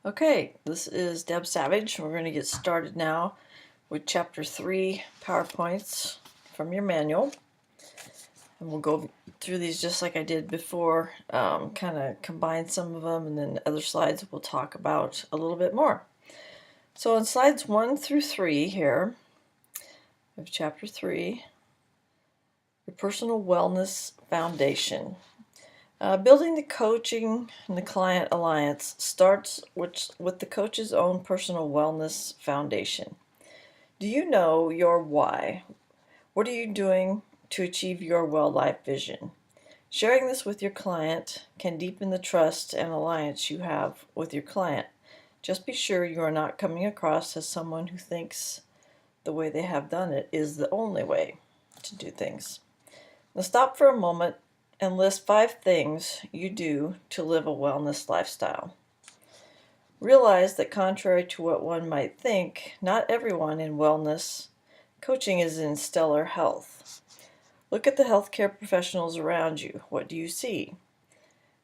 Okay, this is Deb Savage. We're going to get started now with Chapter 3 PowerPoints from your manual. And we'll go through these just like I did before, kind of combine some of them, and then other slides we'll talk about a little bit more. So on slides 1 through 3 here, we have Chapter 3, your Personal Wellness Foundation. Building the coaching and the client alliance starts with the coach's own personal wellness foundation. Do you know your why? What are you doing to achieve your well life vision? Sharing this with your client can deepen the trust and alliance you have with your client. Just be sure you are not coming across as someone who thinks the way they have done it is the only way to do things. Now stop for a moment and list 5 things you do to live a wellness lifestyle. Realize that contrary to what one might think, not everyone in wellness coaching is in stellar health. Look at the healthcare professionals around you. What do you see?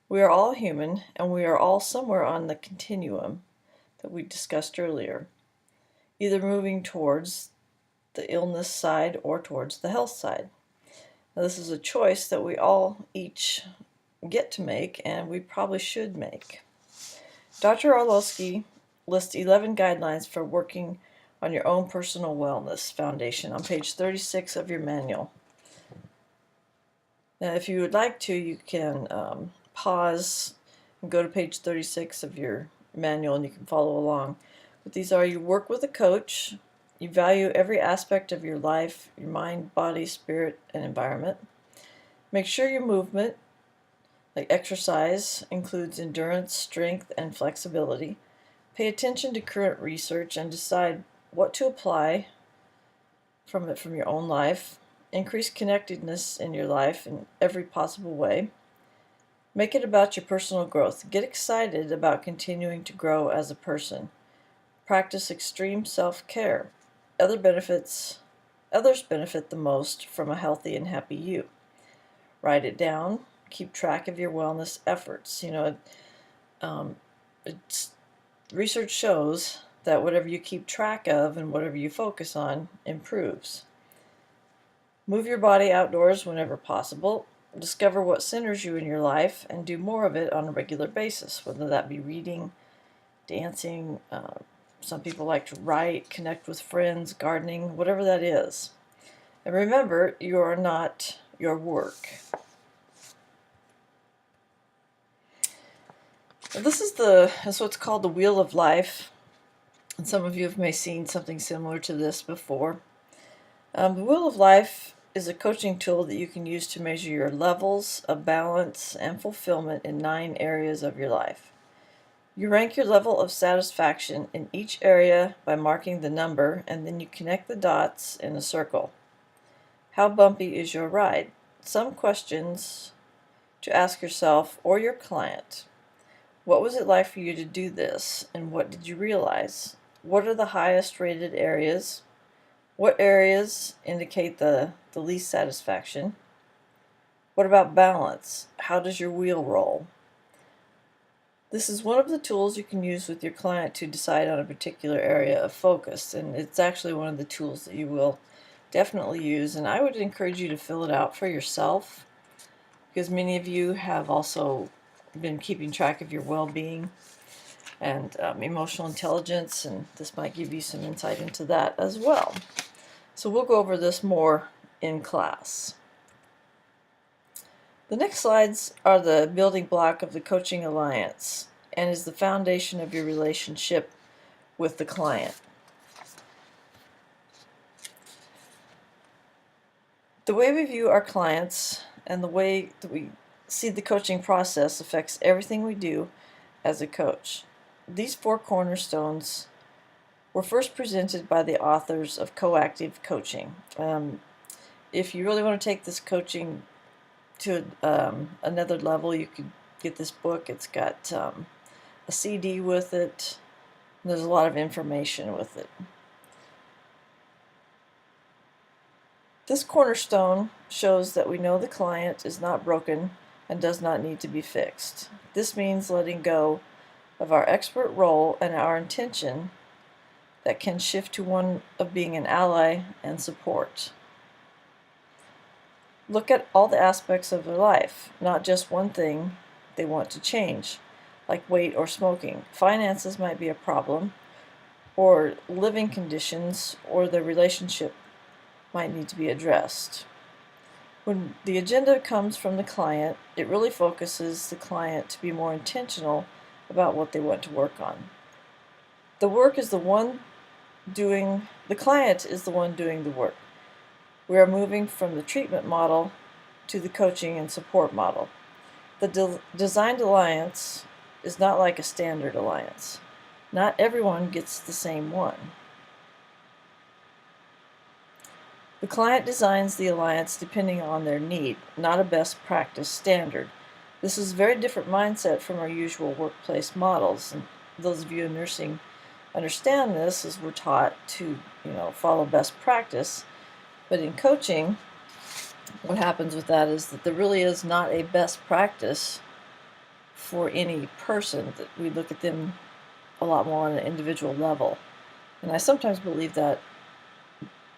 We are all human, and we are all somewhere on the continuum that we discussed earlier, either moving towards the illness side or towards the health side. Now, this is a choice that we all each get to make, and we probably should make. Dr. Orlowski lists 11 guidelines for working on your own personal wellness foundation on page 36 of your manual. Now, if you would like to, you can pause and go to page 36 of your manual and you can follow along. But these are: you work with a coach, you value every aspect of your life, your mind, body, spirit, and environment. Make sure your movement, like exercise, includes endurance, strength, and flexibility. Pay attention to current research and decide what to apply from it from your own life. Increase connectedness in your life in every possible way. Make it about your personal growth. Get excited about continuing to grow as a person. Practice extreme self-care. Others benefit the most from a healthy and happy you. Write it down. Keep track of your wellness efforts. Research shows that whatever you keep track of and whatever you focus on improves. Move your body outdoors whenever possible. Discover what centers you in your life and do more of it on a regular basis, whether that be reading, dancing, some people like to write, connect with friends, gardening, whatever that is. And remember, you are not your work. This is what's called the Wheel of Life, and some of you may have seen something similar to this before. The Wheel of Life is a coaching tool that you can use to measure your levels of balance and fulfillment in 9 areas of your life. You rank your level of satisfaction in each area by marking the number, and then you connect the dots in a circle. How bumpy is your ride? Some questions to ask yourself or your client. What was it like for you to do this, and what did you realize? What are the highest rated areas? What areas indicate the least satisfaction? What about balance? How does your wheel roll? This is one of the tools you can use with your client to decide on a particular area of focus, and it's actually one of the tools that you will definitely use, and I would encourage you to fill it out for yourself, because many of you have also been keeping track of your well-being and emotional intelligence, and this might give you some insight into that as well. So we'll go over this more in class. The next slides are the building block of the coaching alliance and is the foundation of your relationship with the client. The way we view our clients and the way that we see the coaching process affects everything we do as a coach. These 4 cornerstones were first presented by the authors of Coactive Coaching. If you really want to take this coaching to another level, you could get this book. It's got a CD with it. There's a lot of information with it. This cornerstone shows that we know the client is not broken and does not need to be fixed. This means letting go of our expert role and our intention that can shift to one of being an ally and support. Look at all the aspects of their life, not just one thing they want to change, like weight or smoking. Finances might be a problem, or living conditions, or their relationship might need to be addressed. When the agenda comes from the client, it really focuses the client to be more intentional about what they want to work on. The client is the one doing the work. We are moving from the treatment model to the coaching and support model. The designed alliance is not like a standard alliance. Not everyone gets the same one. The client designs the alliance depending on their need, not a best practice standard. This is a very different mindset from our usual workplace models. And those of you in nursing understand this, as we're taught to, follow best practice. But in coaching, what happens with that is that there really is not a best practice for any person. That we look at them a lot more on an individual level. And I sometimes believe that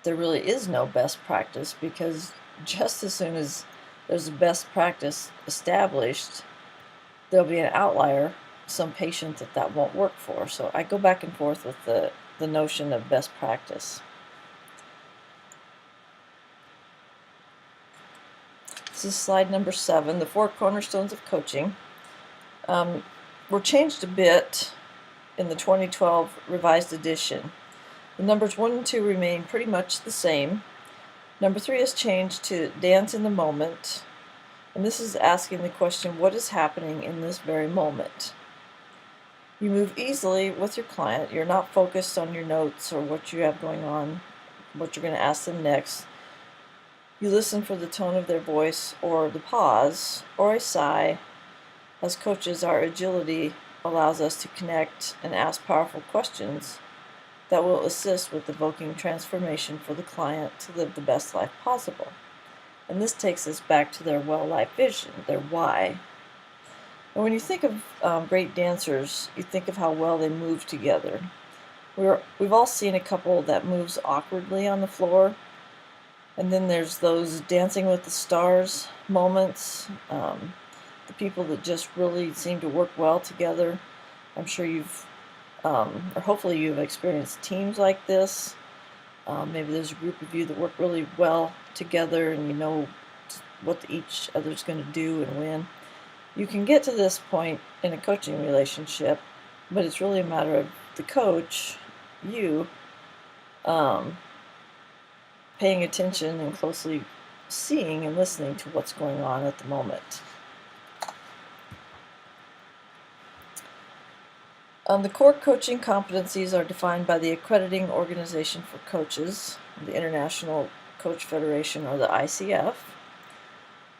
there really is no best practice, because just as soon as there's a best practice established, there'll be an outlier, some patient that won't work for. So I go back and forth with the notion of best practice. This is slide number 7, the 4 cornerstones of coaching. Were changed a bit in the 2012 revised edition. The numbers 1 and 2 remain pretty much the same. Number 3 is changed to dance in the moment, and this is asking the question, what is happening in this very moment? You move easily with your client. You're not focused on your notes or what you have going on, what you're going to ask them next. You listen for the tone of their voice, or the pause, or a sigh. As coaches, our agility allows us to connect and ask powerful questions that will assist with evoking transformation for the client to live the best life possible. And this takes us back to their well-life vision, their why. And when you think of great dancers, you think of how well they move together. We've all seen a couple that moves awkwardly on the floor, and then there's those Dancing with the Stars moments, the people that just really seem to work well together. I'm sure or hopefully you've experienced teams like this. Maybe there's a group of you that work really well together, and you know what each other's going to do and when. You can get to this point in a coaching relationship, but it's really a matter of the coach, you, paying attention and closely seeing and listening to what's going on at the moment. The core coaching competencies are defined by the Accrediting Organization for Coaches, the International Coach Federation, or the ICF.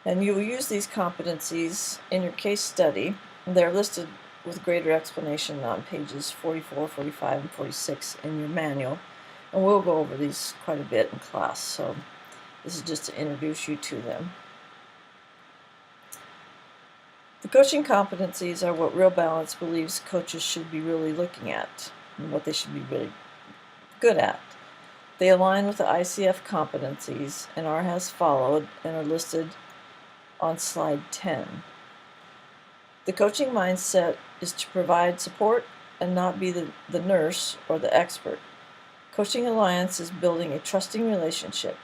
And you will use these competencies in your case study. They're listed with greater explanation on pages 44, 45, and 46 in your manual. And we'll go over these quite a bit in class, so this is just to introduce you to them. The coaching competencies are what Real Balance believes coaches should be really looking at and what they should be really good at. They align with the ICF competencies and are as followed and are listed on slide 10. The coaching mindset is to provide support and not be the nurse or the expert. Coaching Alliance is building a trusting relationship.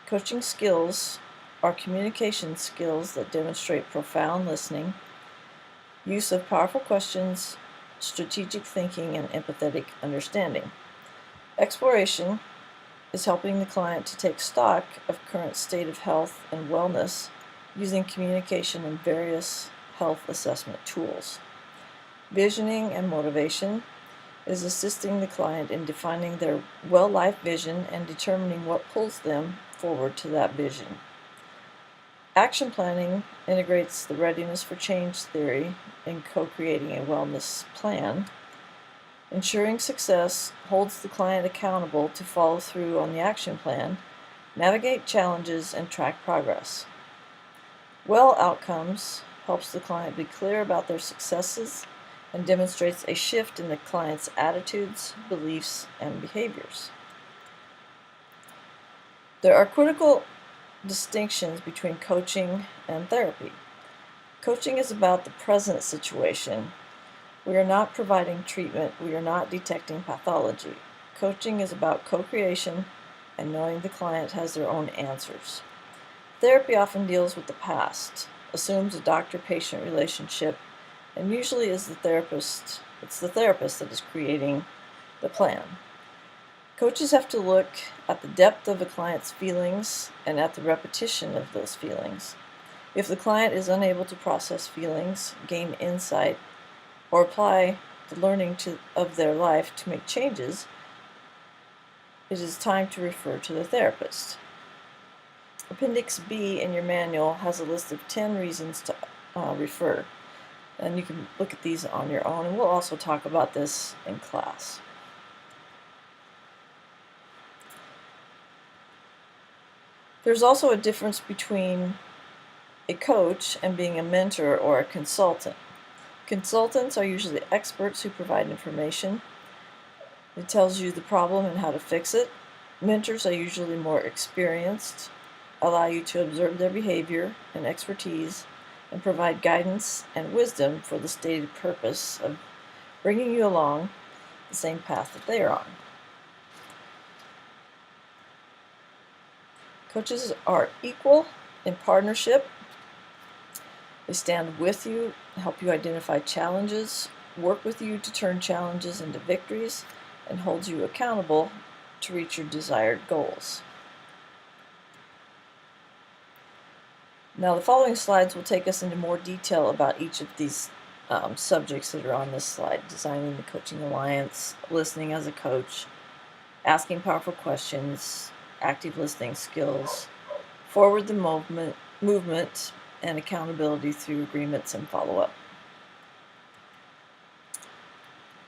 Coaching skills are communication skills that demonstrate profound listening, use of powerful questions, strategic thinking, and empathetic understanding. Exploration is helping the client to take stock of current state of health and wellness using communication and various health assessment tools. Visioning and motivation is assisting the client in defining their well-life vision and determining what pulls them forward to that vision. Action planning integrates the readiness for change theory in co-creating a wellness plan. Ensuring success holds the client accountable to follow through on the action plan, navigate challenges, and track progress. Well outcomes helps the client be clear about their successes and demonstrates a shift in the client's attitudes, beliefs, and behaviors. There are critical distinctions between coaching and therapy. Coaching is about the present situation. We are not providing treatment. We are not detecting pathology. Coaching is about co-creation and knowing the client has their own answers. Therapy often deals with the past, assumes a doctor-patient relationship, and usually it's the therapist that is creating the plan. Coaches have to look at the depth of a client's feelings and at the repetition of those feelings. If the client is unable to process feelings, gain insight, or apply the learning of their life to make changes, it is time to refer to the therapist. Appendix B in your manual has a list of 10 reasons to refer, and you can look at these on your own, and we'll also talk about this in class. There's also a difference between a coach and being a mentor or a consultant. Consultants are usually experts who provide information. It tells you the problem and how to fix it. Mentors are usually more experienced, allow you to observe their behavior and expertise, and provide guidance and wisdom for the stated purpose of bringing you along the same path that they are on. Coaches are equal in partnership. They stand with you, help you identify challenges, work with you to turn challenges into victories, and hold you accountable to reach your desired goals. Now, the following slides will take us into more detail about each of these subjects that are on this slide: designing the coaching alliance, listening as a coach, asking powerful questions, active listening skills, forward the movement, and accountability through agreements and follow-up.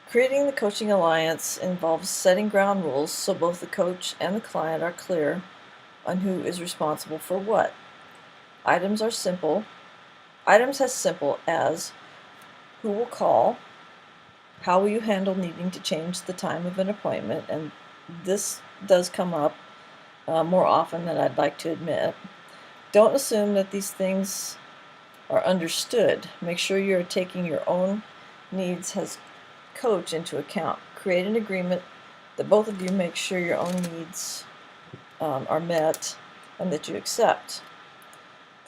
Creating the coaching alliance involves setting ground rules so both the coach and the client are clear on who is responsible for what. Items as simple as who will call, how will you handle needing to change the time of an appointment, and this does come up more often than I'd like to admit. Don't assume that these things are understood. Make sure you're taking your own needs as coach into account. Create an agreement that both of you make sure your own needs are met and that you accept.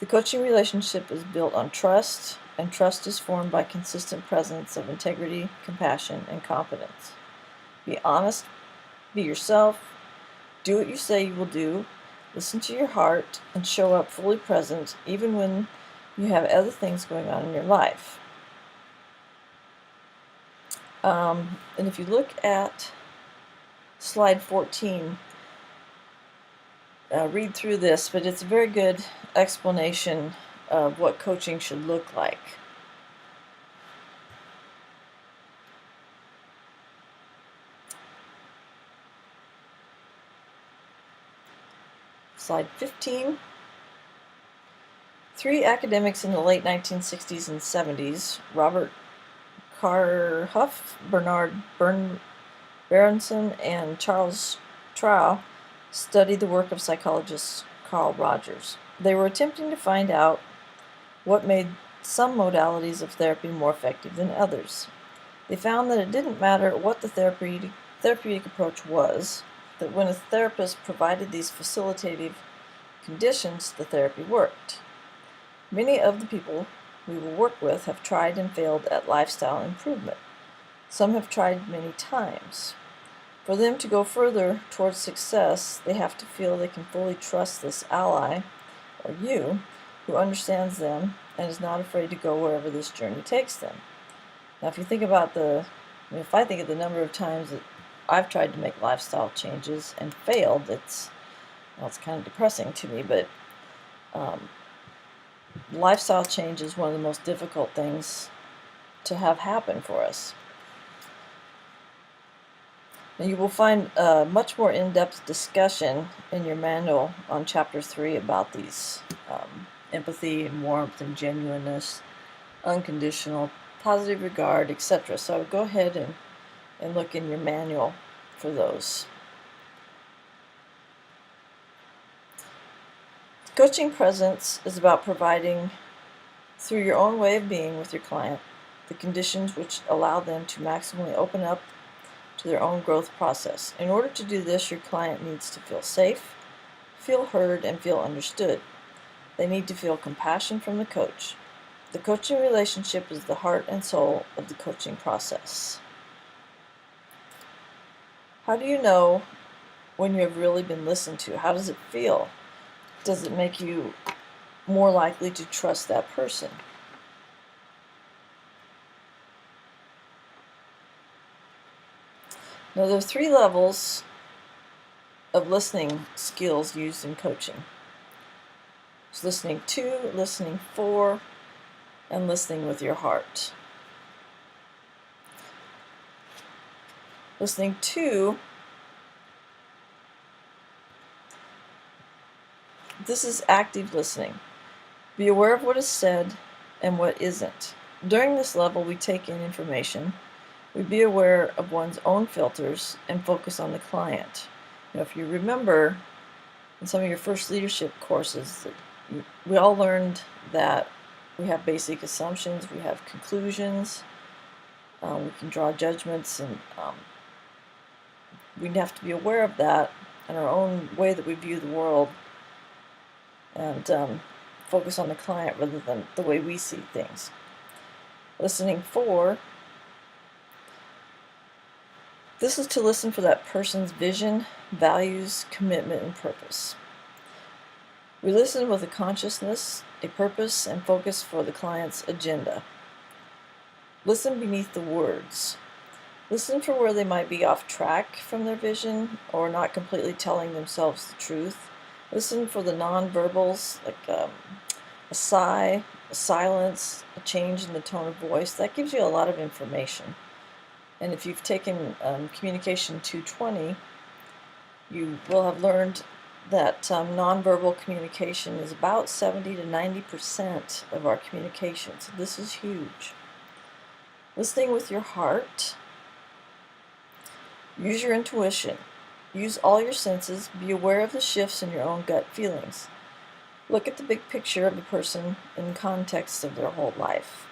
The coaching relationship is built on trust, and trust is formed by consistent presence of integrity, compassion, and competence. Be honest, be yourself, do what you say you will do, listen to your heart, and show up fully present even when you have other things going on in your life. And if you look at slide 14, read through this, but it's a very good explanation of what coaching should look like. Slide 15. Three academics in the late 1960s and 70s, Robert Carhuff, Bernard Berenson, and Charles Trouw, studied the work of psychologist Carl Rogers. They were attempting to find out what made some modalities of therapy more effective than others. They found that it didn't matter what the therapeutic approach was, that when a therapist provided these facilitative conditions, the therapy worked. Many of the people we will work with have tried and failed at lifestyle improvement. Some have tried many times. For them to go further towards success, they have to feel they can fully trust this ally, or you, who understands them and is not afraid to go wherever this journey takes them. Now, if you think about if I think of the number of times that I've tried to make lifestyle changes and failed, it's kind of depressing to me, but lifestyle change is one of the most difficult things to have happen for us. Now, you will find a much more in-depth discussion in your manual on Chapter 3 about these empathy and warmth and genuineness, unconditional positive regard, etc. So I would go ahead and look in your manual for those. Coaching presence is about providing, through your own way of being with your client, the conditions which allow them to maximally open up to their own growth process. In order to do this, your client needs to feel safe, feel heard, and feel understood. They need to feel compassion from the coach. The coaching relationship is the heart and soul of the coaching process. How do you know when you have really been listened to? How does it feel? Does it make you more likely to trust that person? Now, there are 3 levels of listening skills used in coaching. There's listening to, listening for, and listening with your heart. Listening to, this is active listening. Be aware of what is said and what isn't. During this level, we take in information. We be aware of one's own filters and focus on the client. Now, if you remember in some of your first leadership courses, we all learned that we have basic assumptions, we have conclusions, we can draw judgments, and we have to be aware of that and our own way that we view the world, and focus on the client rather than the way we see things. Listening for, this is to listen for that person's vision, values, commitment, and purpose. We listen with a consciousness, a purpose, and focus for the client's agenda. Listen beneath the words. Listen for where they might be off track from their vision or not completely telling themselves the truth. Listen for the non-verbals, like a sigh, a silence, a change in the tone of voice. That gives you a lot of information. And if you've taken Communication 220, you will have learned that nonverbal communication is about 70 to 90% of our communication. So this is huge. Listening with your heart. Use your intuition. Use all your senses. Be aware of the shifts in your own gut feelings. Look at the big picture of the person in the context of their whole life.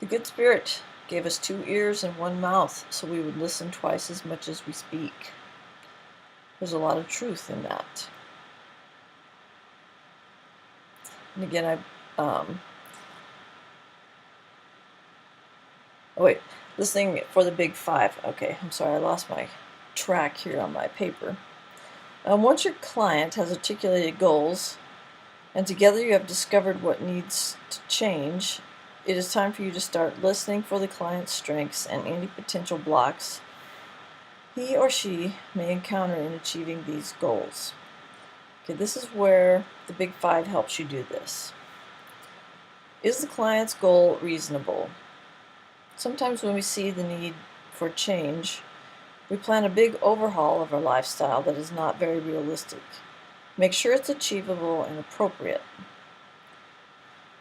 The Good Spirit gave us 2 ears and 1 mouth, so we would listen twice as much as we speak. There's a lot of truth in that. And again, listening for the big 5. Okay, I'm sorry, I lost my track here on my paper. Once your client has articulated goals, and together you have discovered what needs to change, it is time for you to start listening for the client's strengths and any potential blocks he or she may encounter in achieving these goals. Okay, this is where the big 5 helps you do this. Is the client's goal reasonable? Sometimes when we see the need for change, we plan a big overhaul of our lifestyle that is not very realistic. Make sure it's achievable and appropriate.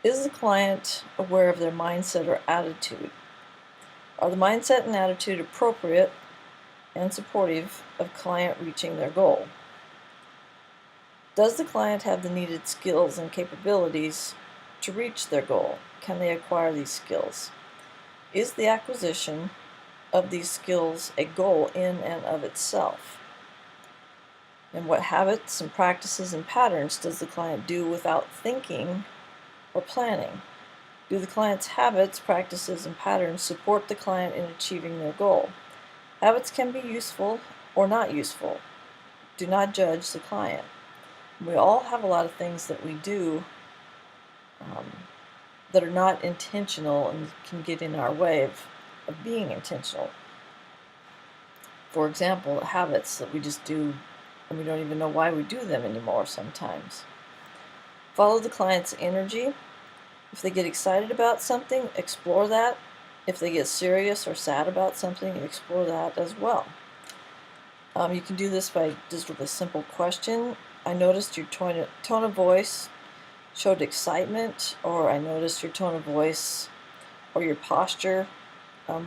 Is the client aware of their mindset or attitude? Are the mindset and attitude appropriate and supportive of client reaching their goal? Does the client have the needed skills and capabilities to reach their goal? Can they acquire these skills? Is the acquisition of these skills a goal in and of itself? And what habits and practices and patterns does the client do without thinking or planning? Do the client's habits, practices, and patterns support the client in achieving their goal? Habits can be useful or not useful. Do not judge the client. We all have a lot of things that we do that are not intentional and can get in our way of being intentional. For example, habits that we just do and we don't even know why we do them anymore sometimes. Follow the client's energy. If they get excited about something, explore that. If they get serious or sad about something, explore that as well. You can do this by just with a simple question. I noticed your tone of voice showed excitement, or I noticed your tone of voice or your posture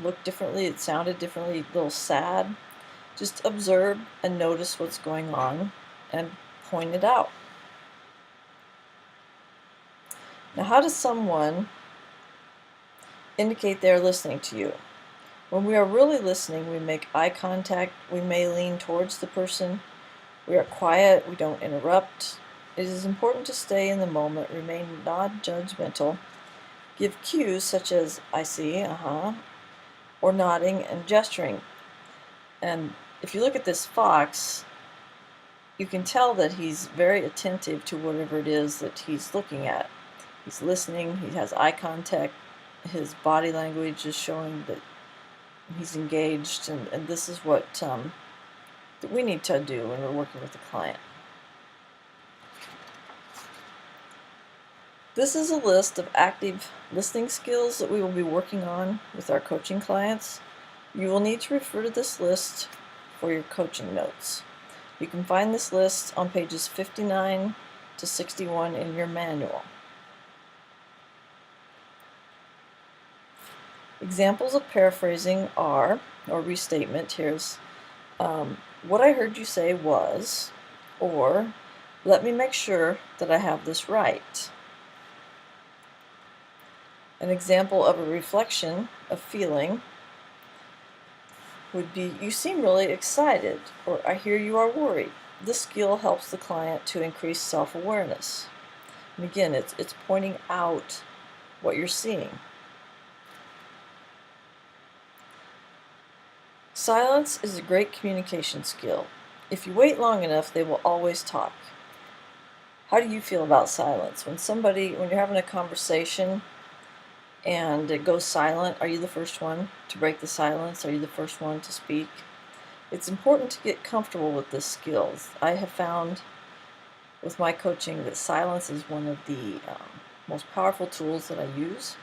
looked differently, it sounded differently, a little sad. Just observe and notice what's going on and point it out. Now, how does someone indicate they're listening to you? When we are really listening, we make eye contact, we may lean towards the person, we are quiet, we don't interrupt. It is important to stay in the moment, remain non-judgmental, give cues such as I see, or nodding and gesturing. And if you look at this fox, you can tell that he's very attentive to whatever it is that he's looking at. He's listening, he has eye contact, his body language is showing that he's engaged, and this is what that we need to do when we're working with a client. This is a list of active listening skills that we will be working on with our coaching clients. You will need to refer to this list for your coaching notes. You can find this list on pages 59 to 61 in your manual. Examples of paraphrasing are, or restatement, here's what I heard you say was, or let me make sure that I have this right. An example of a reflection of feeling would be, you seem really excited, or I hear you are worried. This skill helps the client to increase self-awareness. And again, it's pointing out what you're seeing. Silence is a great communication skill. If you wait long enough, they will always talk. How do you feel about silence? When you're having a conversation and it goes silent, are you the first one to break the silence? Are you the first one to speak? It's important to get comfortable with this skill. I have found with my coaching that silence is one of the most powerful tools that I use.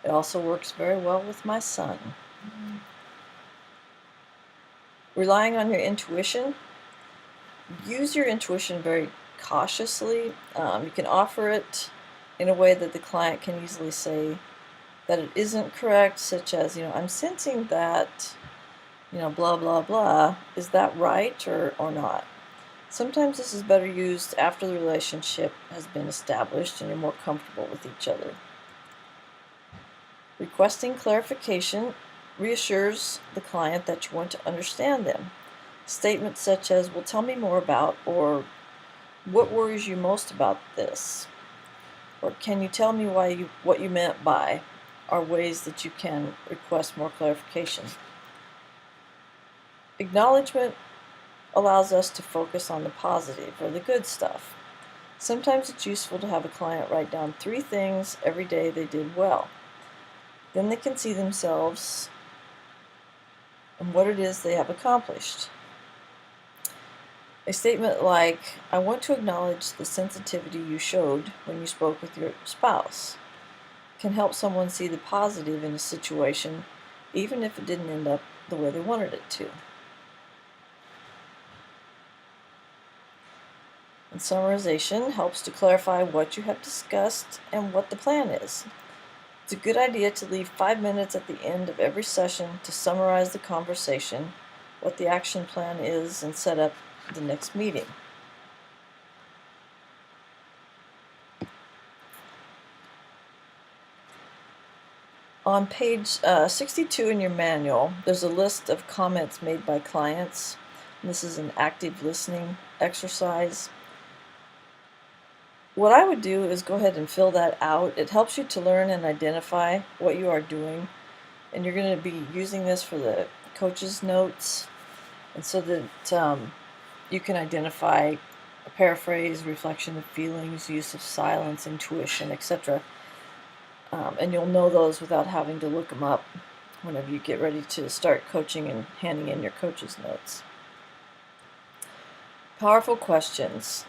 It also works very well with my son. Relying on your intuition. Use your intuition very cautiously. You can offer it in a way that the client can easily say that it isn't correct, such as, I'm sensing that, blah, blah, blah. Is that right or not? Sometimes this is better used after the relationship has been established and you're more comfortable with each other. Requesting clarification reassures the client that you want to understand them. Statements such as, well, tell me more about, or what worries you most about this? Or can you tell me what you meant by, are ways that you can request more clarification. Acknowledgement allows us to focus on the positive or the good stuff. Sometimes it's useful to have a client write down 3 things every day they did well. Then they can see themselves and what it is they have accomplished. A statement like, I want to acknowledge the sensitivity you showed when you spoke with your spouse, can help someone see the positive in a situation, even if it didn't end up the way they wanted it to. And summarization helps to clarify what you have discussed and what the plan is. It's a good idea to leave 5 minutes at the end of every session to summarize the conversation, what the action plan is, and set up the next meeting. On page 62 in your manual, there's a list of comments made by clients. And this is an active listening exercise. What I would do is go ahead and fill that out. It helps you to learn and identify what you are doing. And you're going to be using this for the coach's notes. And so that you can identify a paraphrase, reflection of feelings, use of silence, intuition, etc. And you'll know those without having to look them up whenever you get ready to start coaching and handing in your coach's notes. Powerful questions.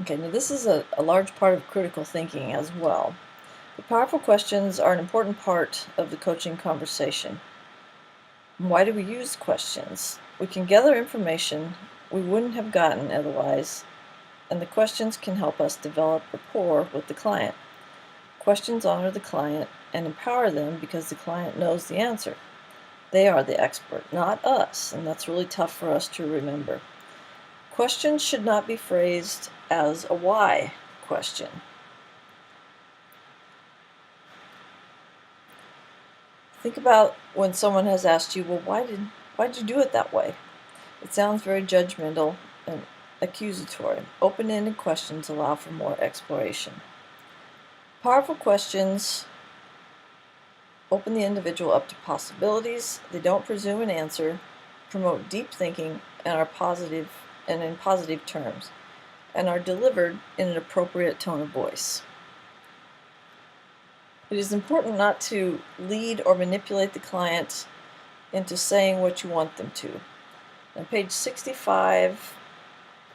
Okay, now this is a large part of critical thinking as well. The powerful questions are an important part of the coaching conversation. Why do we use questions? We can gather information we wouldn't have gotten otherwise and the questions can help us develop rapport with the client. Questions honor the client and empower them because the client knows the answer. They are the expert, not us, and that's really tough for us to remember. Questions should not be phrased as a why question. Think about when someone has asked you, well, why did you do it that way? It sounds very judgmental and accusatory. Open-ended questions allow for more exploration. Powerful questions open the individual up to possibilities. They don't presume an answer, promote deep thinking, and are positive and in positive terms, and are delivered in an appropriate tone of voice. It is important not to lead or manipulate the client into saying what you want them to. Now, page 65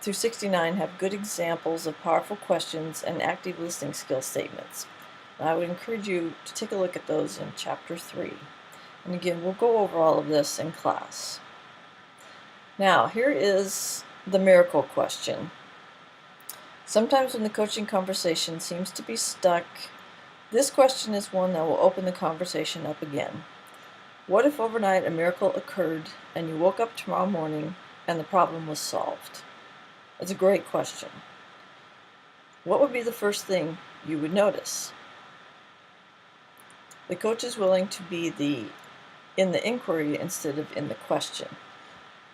through 69 have good examples of powerful questions and active listening skill statements. I would encourage you to take a look at those in chapter 3. And again, we'll go over all of this in class. Now, here is the miracle question. Sometimes when the coaching conversation seems to be stuck, this question is one that will open the conversation up again. What if overnight a miracle occurred and you woke up tomorrow morning and the problem was solved? It's a great question. What would be the first thing you would notice? The coach is willing to be in the inquiry instead of in the question.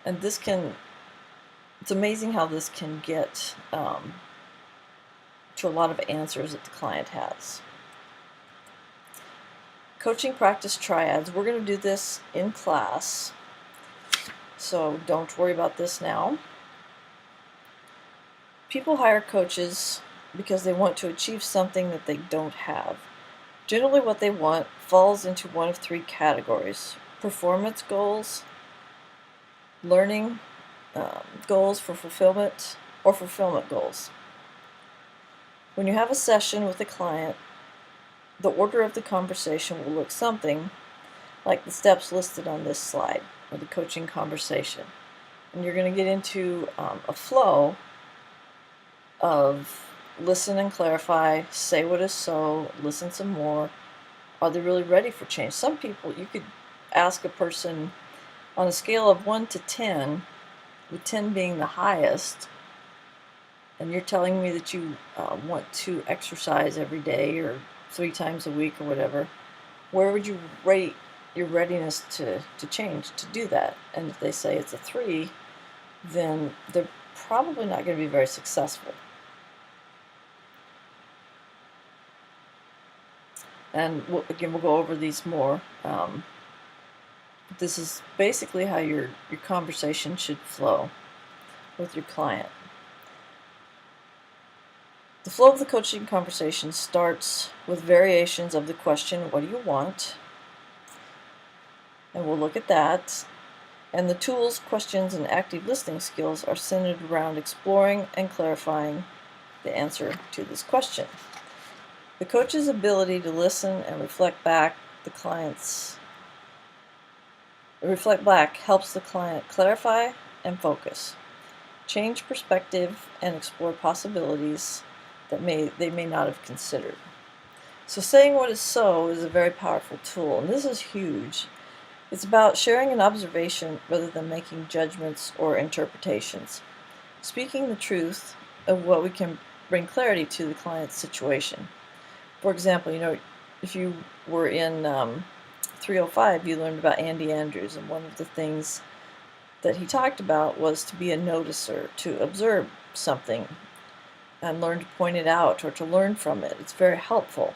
And it's amazing how this can get to a lot of answers that the client has. Coaching practice triads. We're going to do this in class, so don't worry about this now. People hire coaches because they want to achieve something that they don't have. Generally, what they want falls into one of 3 categories: performance goals, learning goals for fulfillment, or fulfillment goals. When you have a session with a client, the order of the conversation will look something like the steps listed on this slide, or the coaching conversation. And you're going to get into a flow of listen and clarify, say what is so, listen some more. Are they really ready for change? Some people, you could ask a person on a scale of 1 to 10, with 10 being the highest, and you're telling me that you want to exercise every day or 3 times a week or whatever, where would you rate your readiness to change, to do that? And if they say it's a 3, then they're probably not going to be very successful. And again, we'll go over these more. This is basically how your conversation should flow with your client. The flow of the coaching conversation starts with variations of the question, what do you want? And we'll look at that. And the tools, questions, and active listening skills are centered around exploring and clarifying the answer to this question. The coach's ability to listen and reflect back helps the client clarify and focus, change perspective, and explore possibilities that they may not have considered. So saying what is so is a very powerful tool, and this is huge. It's about sharing an observation rather than making judgments or interpretations. Speaking the truth of what we can bring clarity to the client's situation. For example, if you were in 305, you learned about Andy Andrews, and one of the things that he talked about was to be a noticer, to observe something and learn to point it out or to learn from it. It's very helpful.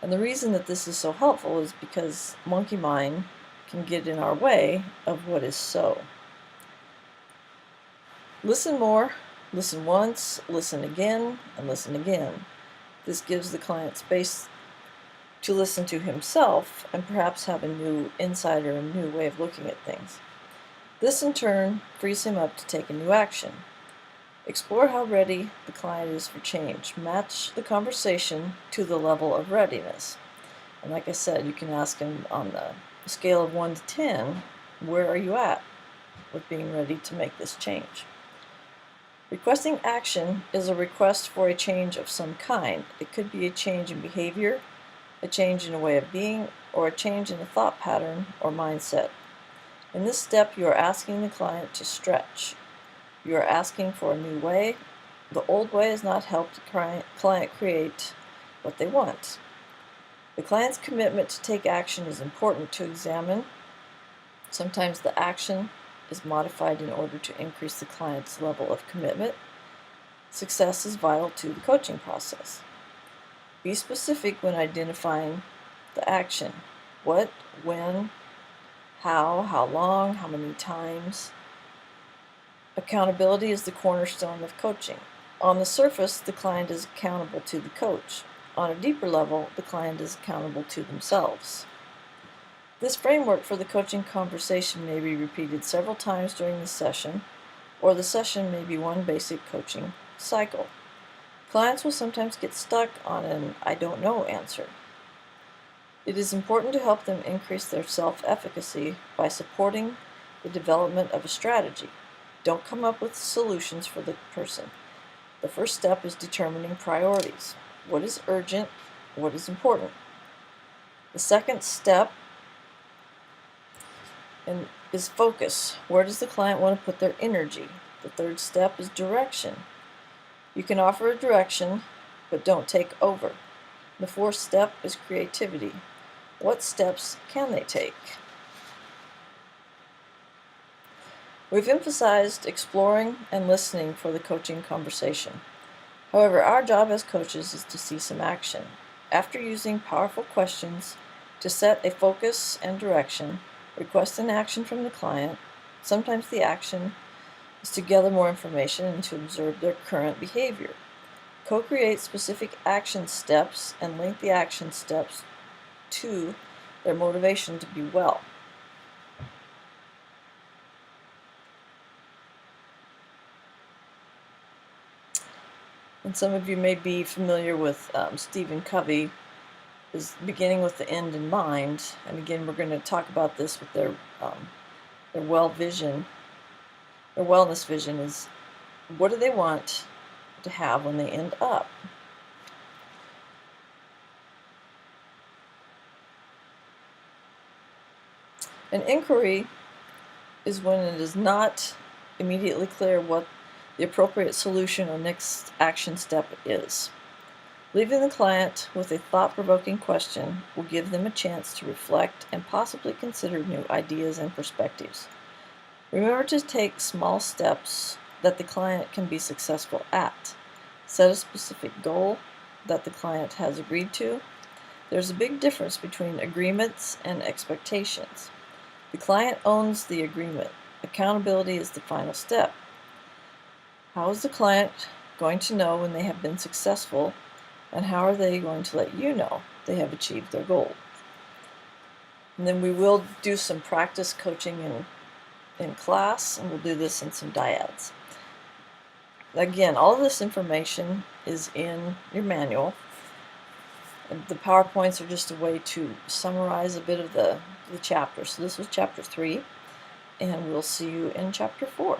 And the reason that this is so helpful is because monkey mind can get in our way of what is so. Listen more, listen once, listen again, and listen again. This gives the client space to listen to himself and perhaps have a new insight or a new way of looking at things. This in turn frees him up to take a new action. Explore how ready the client is for change. Match the conversation to the level of readiness. And like I said, you can ask him on the scale of 1 to 10, where are you at with being ready to make this change? Requesting action is a request for a change of some kind. It could be a change in behavior, a change in a way of being, or a change in a thought pattern or mindset. In this step, you are asking the client to stretch. You are asking for a new way. The old way has not helped the client create what they want. The client's commitment to take action is important to examine. Sometimes the action is modified in order to increase the client's level of commitment. Success is vital to the coaching process. Be specific when identifying the action. What, when, how long, how many times. Accountability is the cornerstone of coaching. On the surface, the client is accountable to the coach. On a deeper level, the client is accountable to themselves. This framework for the coaching conversation may be repeated several times during the session, or the session may be one basic coaching cycle. Clients will sometimes get stuck on an "I don't know" answer. It is important to help them increase their self-efficacy by supporting the development of a strategy. Don't come up with solutions for the person. The first step is determining priorities. What is urgent? What is important? The second step is focus. Where does the client want to put their energy? The third step is direction. You can offer a direction, but don't take over. The fourth step is creativity. What steps can they take? We've emphasized exploring and listening for the coaching conversation. However, our job as coaches is to see some action. After using powerful questions to set a focus and direction, request an action from the client. Sometimes the action is to gather more information and to observe their current behavior. Co-create specific action steps and link the action steps to their motivation to be well. And some of you may be familiar with Stephen Covey, is beginning with the end in mind. And again, we're going to talk about this with their vision. Their wellness vision is, what do they want to have when they end up? An inquiry is when it is not immediately clear what the appropriate solution or next action step is. Leaving the client with a thought-provoking question will give them a chance to reflect and possibly consider new ideas and perspectives. Remember to take small steps that the client can be successful at. Set a specific goal that the client has agreed to. There's a big difference between agreements and expectations. The client owns the agreement. Accountability is the final step. How is the client going to know when they have been successful, and how are they going to let you know they have achieved their goal? And then we will do some practice coaching in class, and we'll do this in some dyads. Again, all of this information is in your manual. And the PowerPoints are just a way to summarize a bit of the chapter. So this was chapter 3, and we'll see you in chapter 4.